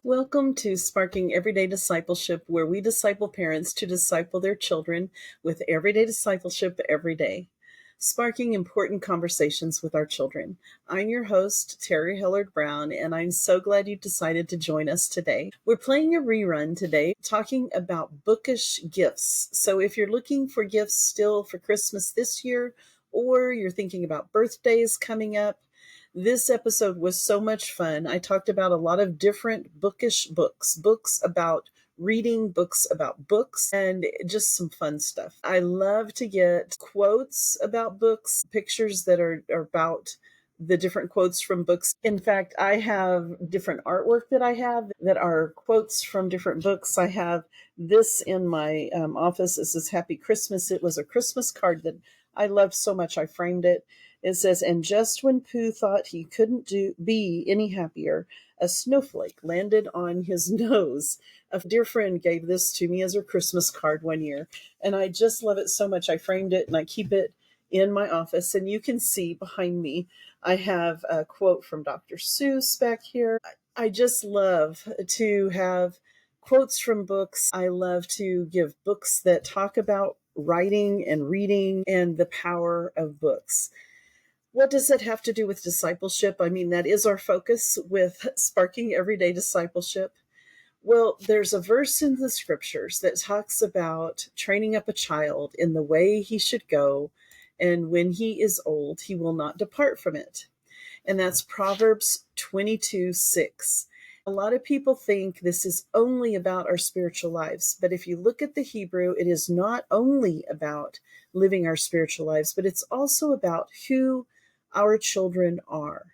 Welcome to Sparking Everyday Discipleship, where we disciple parents to disciple their children with everyday discipleship every day, sparking important conversations with our children. I'm your host, Terrie Hellard-Brown, and I'm so glad you decided to join us today. We're playing a rerun today, talking about bookish gifts. So if you're looking for gifts still for Christmas this year, or you're thinking about birthdays coming up, this episode was so much fun. I talked about a lot of different bookish books about reading, books about books, and just some fun stuff. I love to get quotes about books, pictures that are about the different quotes from books. In fact, I have different artwork that I have that are quotes from different books. I have this in my office. This is Happy Christmas. It was a Christmas card that I loved so much. I framed it. It says, and just when Pooh thought he couldn't be any happier, a snowflake landed on his nose. A dear friend gave this to me as a Christmas card one year, and I just love it so much. I framed it and I keep it in my office, and you can see behind me, I have a quote from Dr. Seuss back here. I just love to have quotes from books. I love to give books that talk about writing and reading and the power of books. What does that have to do with discipleship? I mean, that is our focus with Sparking Everyday Discipleship. Well, there's a verse in the scriptures that talks about training up a child in the way he should go, and when he is old, he will not depart from it. And that's Proverbs 22:6. A lot of people think this is only about our spiritual lives, but if you look at the Hebrew, it is not only about living our spiritual lives, but it's also about who our children are,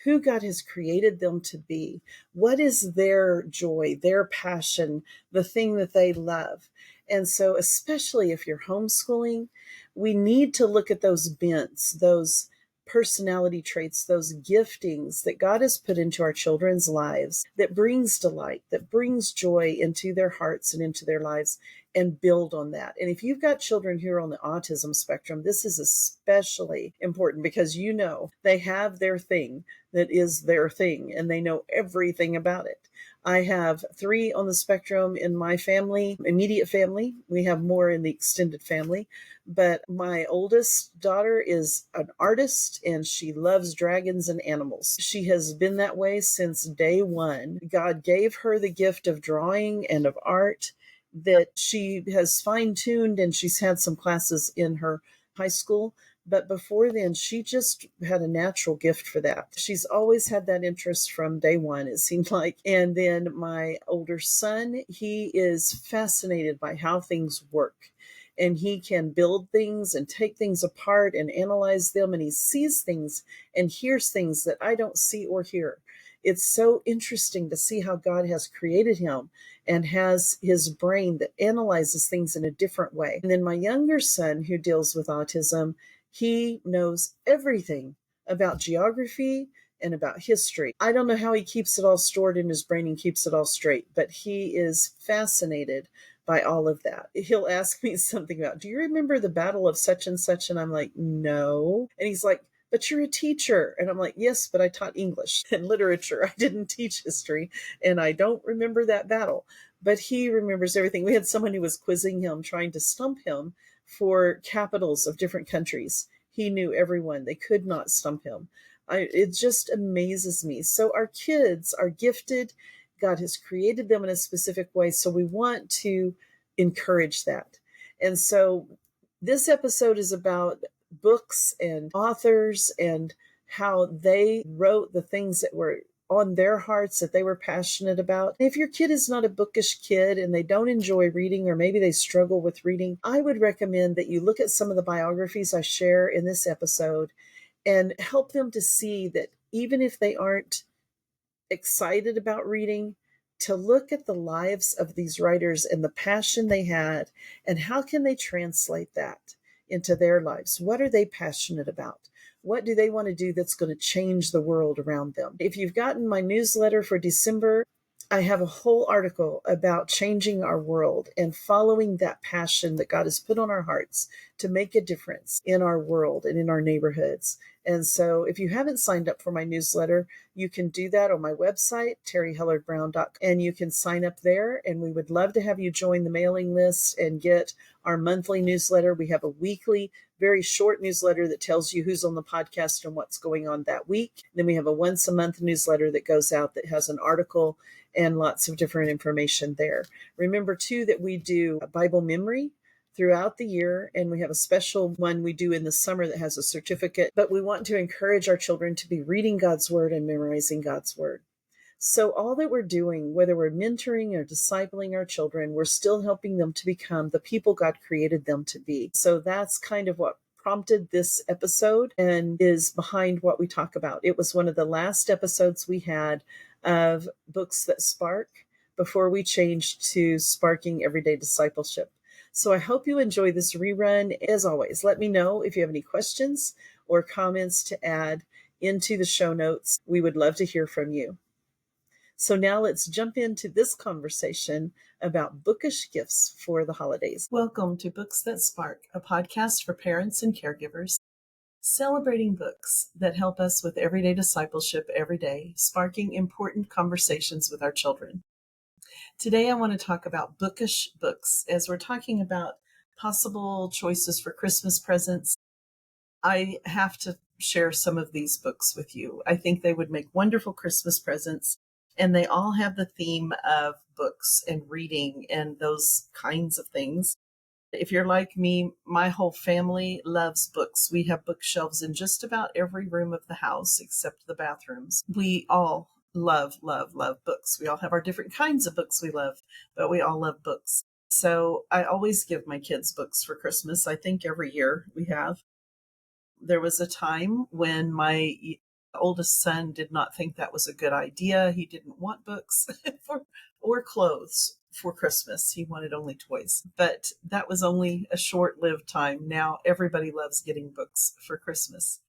who God has created them to be. What is their joy, their passion, the thing that they love? And so, especially if you're homeschooling, we need to look at those bents, those personality traits, those giftings that God has put into our children's lives that brings delight, that brings joy into their hearts and into their lives, and build on that. And if you've got children who are on the autism spectrum, this is especially important because they have their thing that is their thing and they know everything about it. I have 3 on the spectrum in my family, immediate family. We have more in the extended family, but my oldest daughter is an artist and she loves dragons and animals. She has been that way since day one. God gave her the gift of drawing and of art that she has fine-tuned, and she's had some classes in her high school. But before then, she just had a natural gift for that. She's always had that interest from day one, it seemed like. And then my older son, he is fascinated by how things work. And he can build things and take things apart and analyze them. And he sees things and hears things that I don't see or hear. It's so interesting to see how God has created him and has his brain that analyzes things in a different way. And then my younger son, who deals with autism, he knows everything about geography and about history. I don't know how he keeps it all stored in his brain and keeps it all straight, but he is fascinated by all of that. He'll ask me something about, do you remember the Battle of such and such? And I'm like, no. And he's like, but you're a teacher. And I'm like, yes, but I taught English and literature. I didn't teach history, and I don't remember that battle. But he remembers everything. We had someone who was quizzing him, trying to stump him for capitals of different countries. He knew everyone. They could not stump him. It just amazes me. So our kids are gifted. God has created them in a specific way. So we want to encourage that. And so this episode is about books and authors and how they wrote the things that were on their hearts that they were passionate about. If your kid is not a bookish kid and they don't enjoy reading, or maybe they struggle with reading, I would recommend that you look at some of the biographies I share in this episode and help them to see that even if they aren't excited about reading, to look at the lives of these writers and the passion they had, and how can they translate that into their lives. What are they passionate about? What do they want to do that's going to change the world around them? If you've gotten my newsletter for December, I have a whole article about changing our world and following that passion that God has put on our hearts to make a difference in our world and in our neighborhoods. And so if you haven't signed up for my newsletter, you can do that on my website, terriehellard-brown.com, and you can sign up there. And we would love to have you join the mailing list and get our monthly newsletter. We have a weekly, very short newsletter that tells you who's on the podcast and what's going on that week. Then we have a once a month newsletter that goes out that has an article and lots of different information there. Remember, too, that we do a Bible memory throughout the year, and we have a special one we do in the summer that has a certificate. But we want to encourage our children to be reading God's Word and memorizing God's Word. So all that we're doing, whether we're mentoring or discipling our children, we're still helping them to become the people God created them to be. So that's kind of what prompted this episode and is behind what we talk about. It was one of the last episodes we had of Books That Spark before we changed to Sparking Everyday Discipleship. So I hope you enjoy this rerun. As always, let me know if you have any questions or comments to add into the show notes. We would love to hear from you. So now let's jump into this conversation about bookish gifts for the holidays. Welcome to Books That Spark, a podcast for parents and caregivers, celebrating books that help us with everyday discipleship every day, sparking important conversations with our children. Today I want to talk about bookish books. As we're talking about possible choices for Christmas presents, I have to share some of these books with you. I think they would make wonderful Christmas presents. And they all have the theme of books and reading and those kinds of things. If you're like me, my whole family loves books. We have bookshelves in just about every room of the house except the bathrooms. We all love books. We all have our different kinds of books we love, but we all love books. So I always give my kids books for Christmas. I think every year we have. There was a time when my oldest son did not think that was a good idea. He didn't want books or clothes for Christmas. He wanted only toys. But that was only a short-lived time. Now everybody loves getting books for Christmas.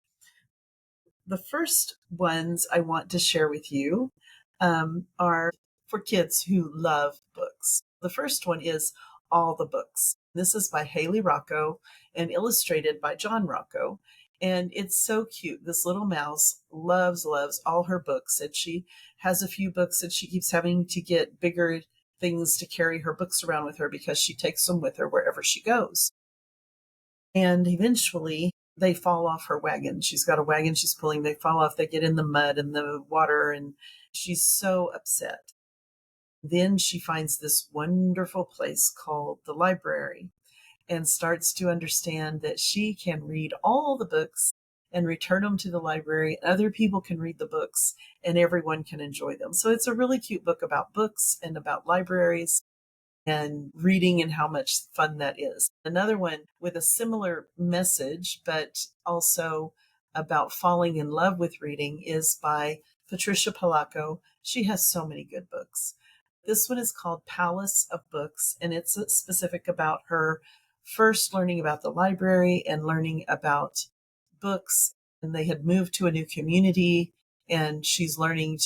The first ones I want to share with you are for kids who love books. The first one is All the Books. This is by Haley Rocco and illustrated by John Rocco. And it's so cute. This little mouse loves all her books. And she has a few books that she keeps having to get bigger things to carry her books around with her because she takes them with her wherever she goes. And eventually they fall off her wagon. She's got a wagon she's pulling. They fall off. They get in the mud and the water. And she's so upset. Then she finds this wonderful place called the library and starts to understand that she can read all the books and return them to the library. Other people can read the books and everyone can enjoy them. So it's a really cute book about books and about libraries and reading and how much fun that is. Another one with a similar message, but also about falling in love with reading is by Patricia Polacco. She has so many good books. This one is called Palace of Books, and it's specific about her first learning about the library and learning about books. And they had moved to a new community, and she's learning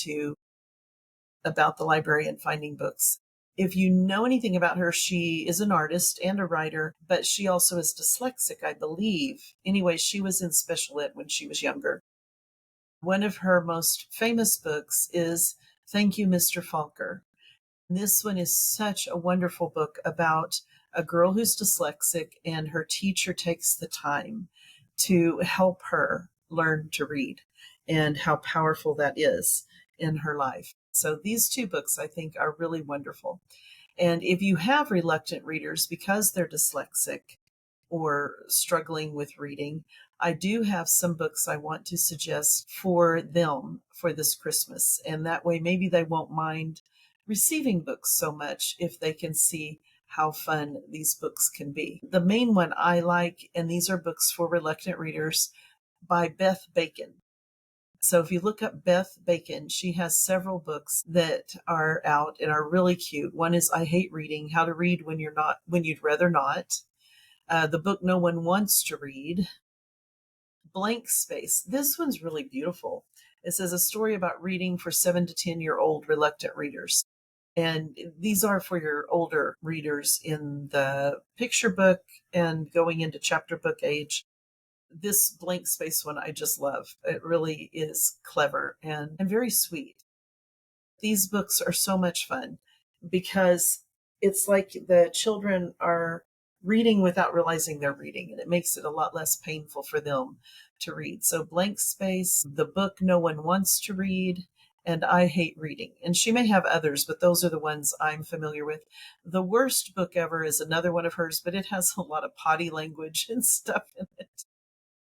about the library and finding books. If you know anything about her, she is an artist and a writer, but she also is dyslexic, I believe. Anyway, she was in special ed when she was younger. One of her most famous books is Thank You, Mr. Falker. This one is such a wonderful book about a girl who's dyslexic, and her teacher takes the time to help her learn to read and how powerful that is in her life. So these two books I think are really wonderful. And if you have reluctant readers because they're dyslexic or struggling with reading, I do have some books I want to suggest for them for this Christmas. And that way maybe they won't mind receiving books so much if they can see how fun these books can be. The main one I like, and these are books for reluctant readers, by Beth Bacon. So if you look up Beth Bacon, she has several books that are out and are really cute. One is I Hate Reading, How to Read When You'd Rather Not. The book No One Wants to Read. Blank Space. This one's really beautiful. It says a story about reading for 7 to 10-year-old reluctant readers. And these are for your older readers in the picture book and going into chapter book age. This blank space one I just love. It really is clever and very sweet. These books are so much fun because it's like the children are reading without realizing they're reading, and it makes it a lot less painful for them to read. So Blank Space, the book no one wants to read, and I Hate Reading. And she may have others, but those are the ones I'm familiar with. The Worst Book Ever is another one of hers, but it has a lot of potty language and stuff in it.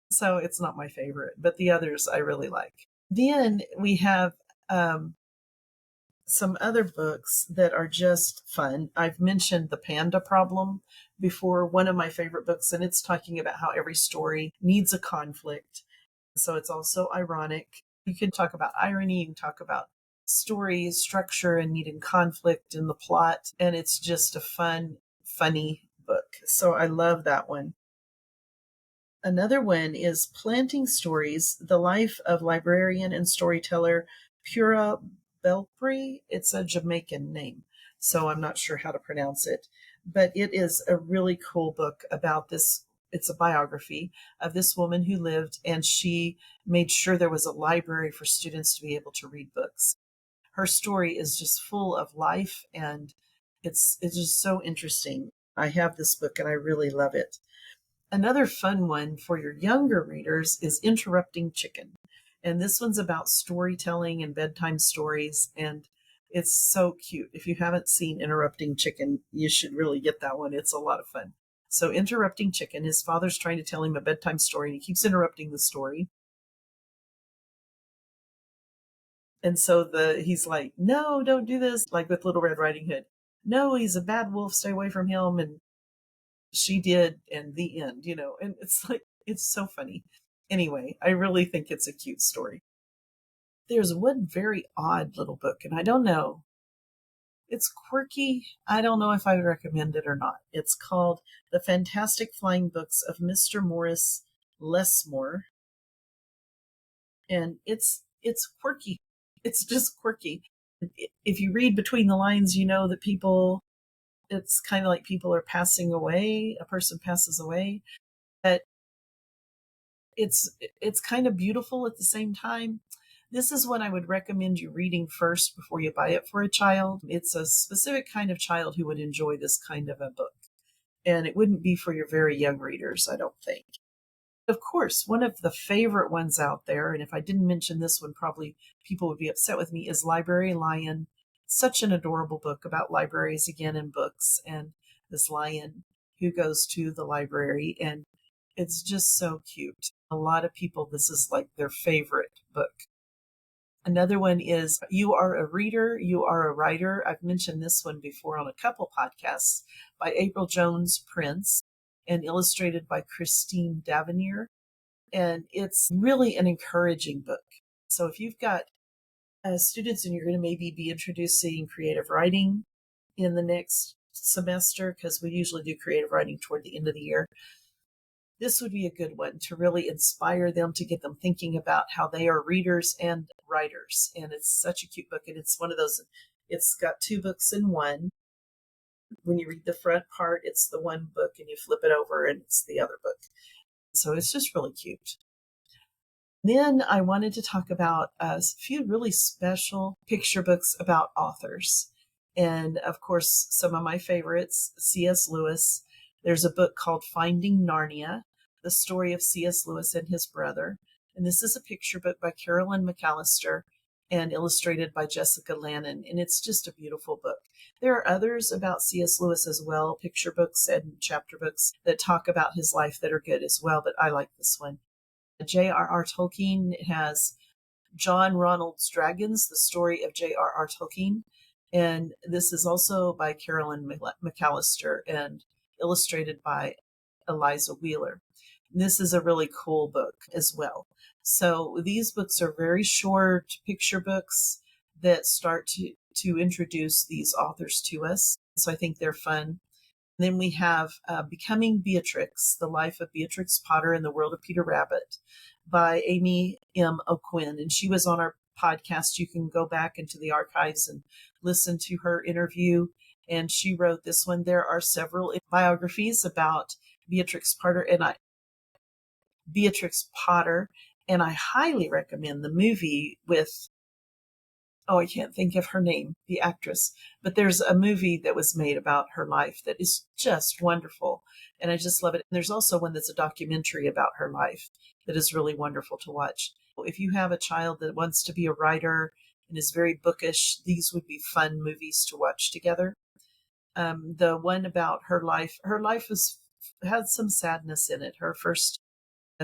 So it's not my favorite, but the others I really like. Then we have some other books that are just fun. I've mentioned The Panda Problem before, one of my favorite books, and it's talking about how every story needs a conflict. So it's also ironic. You can talk about irony, you can talk about story structure and needing conflict in the plot, and it's just a fun, funny book. So I love that one. Another one is Planting Stories, The Life of Librarian and Storyteller Pura Belpre. It's a Jamaican name, so I'm not sure how to pronounce it. But it is a really cool book about this. It's a biography of this woman who lived, and she made sure there was a library for students to be able to read books. Her story is just full of life, and it's just so interesting. I have this book, and I really love it. Another fun one for your younger readers is Interrupting Chicken. And this one's about storytelling and bedtime stories. And it's so cute. If you haven't seen Interrupting Chicken, you should really get that one. It's a lot of fun. So Interrupting Chicken, his father's trying to tell him a bedtime story and he keeps interrupting the story. And so he's like, no, don't do this. Like with Little Red Riding Hood. No, he's a bad wolf. Stay away from him. And she did, and the end, and it's like, it's so funny. Anyway, I really think it's a cute story. There's one very odd little book, and I don't know. It's quirky. I don't know if I would recommend it or not. It's called The Fantastic Flying Books of Mr. Morris Lesmore. And it's quirky. It's just quirky. If you read between the lines, you know that it's kind of like people are passing away. A person passes away. But it's kind of beautiful at the same time. This is what I would recommend you reading first before you buy it for a child. It's a specific kind of child who would enjoy this kind of a book. And it wouldn't be for your very young readers, I don't think. Of course, one of the favorite ones out there, and if I didn't mention this one, probably people would be upset with me, is Library Lion. Such an adorable book about libraries again and books, and this lion who goes to the library, and it's just so cute. A lot of people, this is like their favorite book. Another one is You Are a Reader, You Are a Writer. I've mentioned this one before on a couple podcasts, by April Jones Prince and illustrated by Christine Davenier. And it's really an encouraging book. So if you've got students and you're going to maybe be introducing creative writing in the next semester, because we usually do creative writing toward the end of the year, this would be a good one to really inspire them, to get them thinking about how they are readers and writers. And it's such a cute book. And it's one of those, it's got two books in one. When you read the front part, it's the one book, and you flip it over and it's the other book. So it's just really cute. Then I wanted to talk about a few really special picture books about authors. And of course, some of my favorites, C.S. Lewis. There's a book called Finding Narnia, the story of C.S. Lewis and his brother. And this is a picture book by Carolyn McAllister and illustrated by Jessica Lannon. And it's just a beautiful book. There are others about C.S. Lewis as well, picture books and chapter books that talk about his life that are good as well, but I like this one. J.R.R. Tolkien has John Ronald's Dragons, the story of J.R.R. Tolkien. And this is also by Carolyn McAllister and illustrated by Eliza Wheeler. This is a really cool book as well. So these books are very short picture books that start to introduce these authors to us. So I think they're fun. Then we have Becoming Beatrix, The Life of Beatrix Potter in the World of Peter Rabbit by Amy M. O'Quinn. And she was on our podcast. You can go back into the archives and listened to her interview, and she wrote this one. There are several biographies about Beatrix Potter, and I highly recommend the movie with, oh, I can't think of her name, the actress, but there's a movie that was made about her life that is just wonderful. And I just love it. And there's also one that's a documentary about her life that is really wonderful to watch. If you have a child that wants to be a writer and is very bookish, these would be fun movies to watch together. The one about her life had some sadness in it. Her first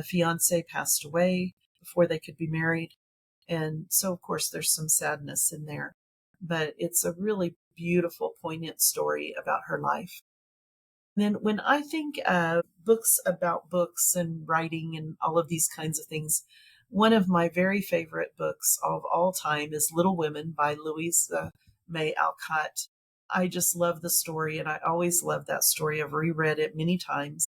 fiance passed away before they could be married. And so, of course, there's some sadness in there, but it's a really beautiful, poignant story about her life. And then when I think of books about books and writing and all of these kinds of things, one of my very favorite books of all time is Little Women by Louise May Alcott. I just love the story, and I always love that story. I've reread it many times.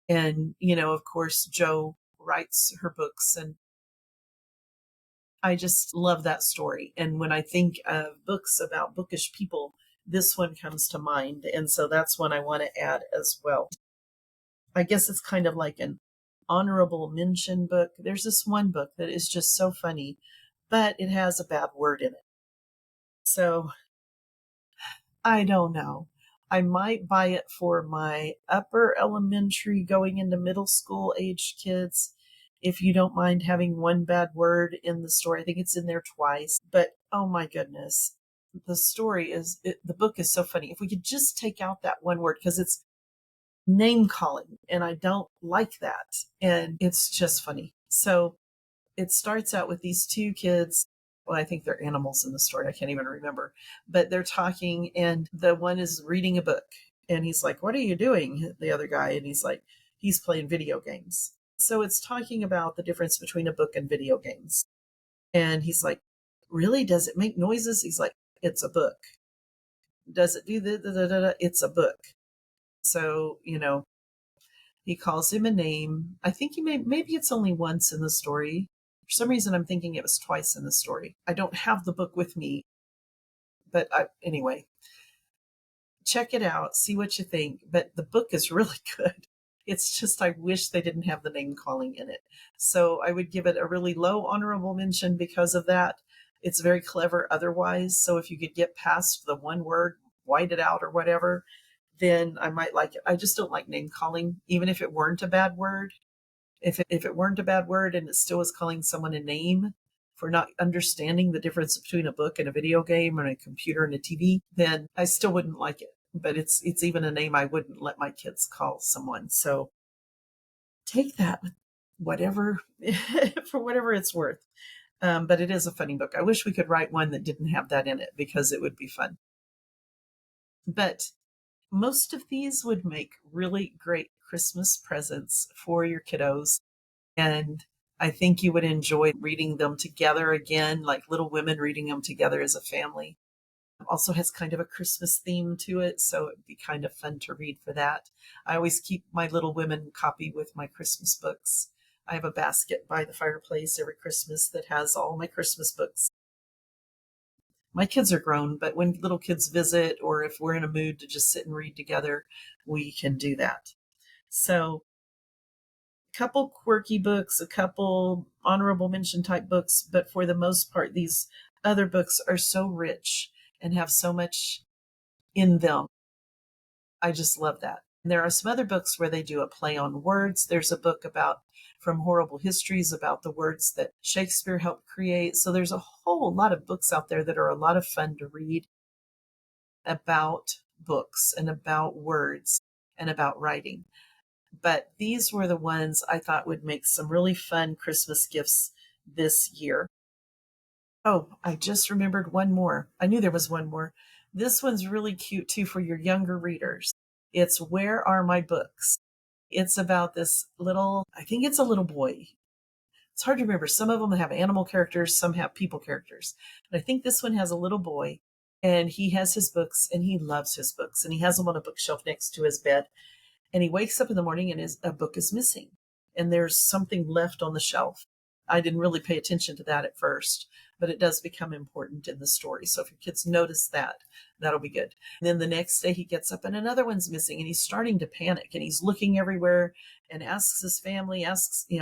And, of course, Jo writes her books, and I just love that story. And when I think of books about bookish people, this one comes to mind. And so that's one I want to add as well. I guess it's kind of like an honorable mention book. There's this one book that is just so funny, but it has a bad word in it. So I don't know. I might buy it for my upper elementary going into middle school aged kids. If you don't mind having one bad word in the story, I think it's in there twice. But oh my goodness, the book is so funny. If we could just take out that one word, because it's name calling, and I don't like that. And it's just funny. So it starts out with these two kids. Well, I think they're animals in the story. I can't even remember. But they're talking, and the one is reading a book. And he's like, "What are you doing?" The other guy. And he's like, "He's playing video games." So it's talking about the difference between a book and video games. And he's like, "Really? Does it make noises?" He's like, "It's a book." "Does it do the? It's a book." So, he calls him a name. I think maybe it's only once in the story. For some reason, I'm thinking it was twice in the story. I don't have the book with me, but anyway, check it out, see what you think. But the book is really good. It's just, I wish they didn't have the name calling in it. So I would give it a really low honorable mention because of that. It's very clever otherwise. So if you could get past the one word, white it out or whatever, then I might like it. I just don't like name calling, even if it weren't a bad word. If it weren't a bad word and it still was calling someone a name for not understanding the difference between a book and a video game and a computer and a TV, then I still wouldn't like it. But it's even a name I wouldn't let my kids call someone. So take that with whatever, for whatever it's worth. But it is a funny book. I wish we could write one that didn't have that in it, because it would be fun. But most of these would make really great Christmas presents for your kiddos. And I think you would enjoy reading them together again, like Little Women, reading them together as a family. Also has kind of a Christmas theme to it, so it'd be kind of fun to read for that. I always keep my Little Women copy with my Christmas books. I have a basket by the fireplace every Christmas that has all my Christmas books. My kids are grown, but when little kids visit, or if we're in a mood to just sit and read together, we can do that. So a couple quirky books, a couple honorable mention type books, but for the most part, these other books are so rich and have so much in them. I just love that. And there are some other books where they do a play on words. There's a book about From Horrible Histories about the words that Shakespeare helped create. So there's a whole lot of books out there that are a lot of fun to read about books and about words and about writing. But these were the ones I thought would make some really fun Christmas gifts this year. Oh, I just remembered one more. I knew there was one more. This one's really cute too for your younger readers. It's Where Are My Books? It's about this I think it's a little boy. It's hard to remember. Some of them have animal characters, some have people characters. But I think this one has a little boy, and he has his books, and he loves his books, and he has them on a bookshelf next to his bed. And he wakes up in the morning and a book is missing, and there's something left on the shelf. I didn't really pay attention to that at first, but it does become important in the story. So if your kids notice that, that'll be good. And then the next day he gets up and another one's missing, and he's starting to panic, and he's looking everywhere and asks his family,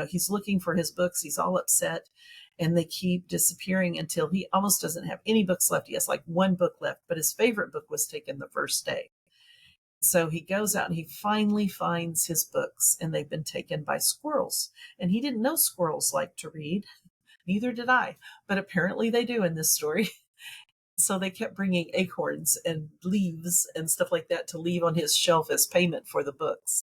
he's looking for his books. He's all upset, and they keep disappearing until he almost doesn't have any books left. He has like one book left, but his favorite book was taken the first day. So he goes out and he finally finds his books, and they've been taken by squirrels. And he didn't know squirrels like to read. Neither did I, but apparently they do in this story. So they kept bringing acorns and leaves and stuff like that to leave on his shelf as payment for the books.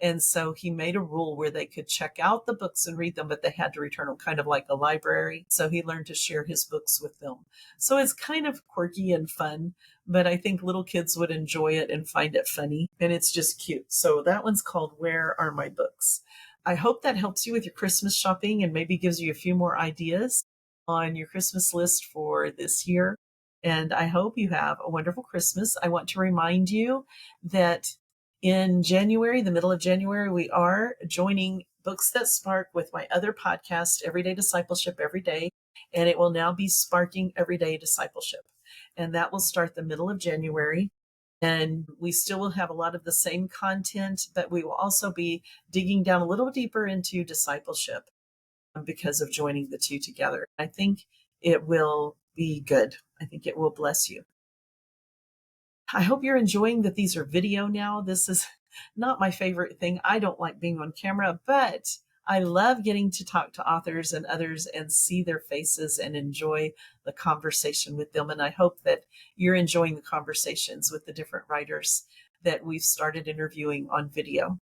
And so he made a rule where they could check out the books and read them, but they had to return them, kind of like a library. So he learned to share his books with them. So it's kind of quirky and fun, but I think little kids would enjoy it and find it funny. And it's just cute. So that one's called Where Are My Books? I hope that helps you with your Christmas shopping and maybe gives you a few more ideas on your Christmas list for this year. And I hope you have a wonderful Christmas. I want to remind you that in January, the middle of January, we are joining Books That Spark with my other podcast, Everyday Discipleship Every Day. And it will now be Sparking Everyday Discipleship. And that will start the middle of January. And we still will have a lot of the same content, but we will also be digging down a little deeper into discipleship because of joining the two together. I think it will be good. I think it will bless you. I hope you're enjoying that these are video now. This is not my favorite thing. I don't like being on camera, but I love getting to talk to authors and others and see their faces and enjoy the conversation with them. And I hope that you're enjoying the conversations with the different writers that we've started interviewing on video.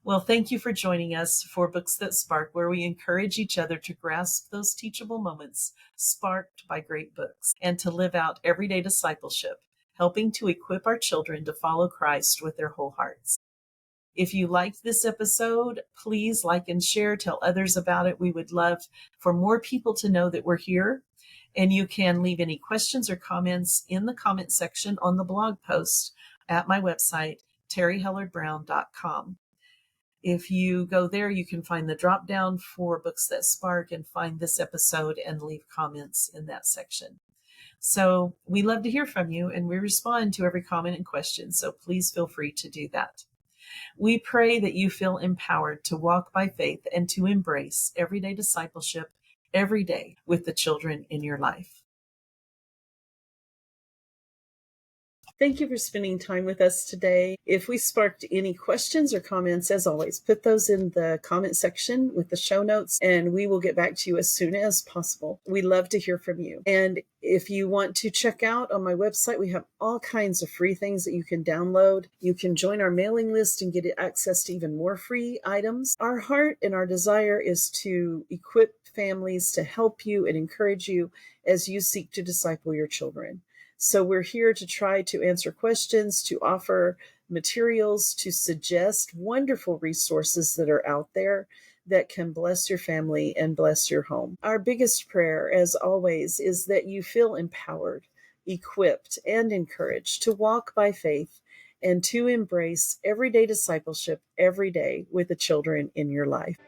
Well, thank you for joining us for Books That Spark, where we encourage each other to grasp those teachable moments sparked by great books and to live out everyday discipleship, helping to equip our children to follow Christ with their whole hearts. If you liked this episode, please like and share, tell others about it. We would love for more people to know that we're here. And you can leave any questions or comments in the comment section on the blog post at my website, terriehellard-brown.com. If you go there, you can find the drop down for Books That Spark and find this episode and leave comments in that section. So we love to hear from you, and we respond to every comment and question. So please feel free to do that. We pray that you feel empowered to walk by faith and to embrace everyday discipleship every day with the children in your life. Thank you for spending time with us today. If we sparked any questions or comments, as always, put those in the comment section with the show notes, and we will get back to you as soon as possible. We love to hear from you. And if you want to check out on my website, we have all kinds of free things that you can download. You can join our mailing list and get access to even more free items. Our heart and our desire is to equip families to help you and encourage you as you seek to disciple your children. So we're here to try to answer questions, to offer materials, to suggest wonderful resources that are out there that can bless your family and bless your home. Our biggest prayer, as always, is that you feel empowered, equipped, and encouraged to walk by faith and to embrace everyday discipleship every day with the children in your life.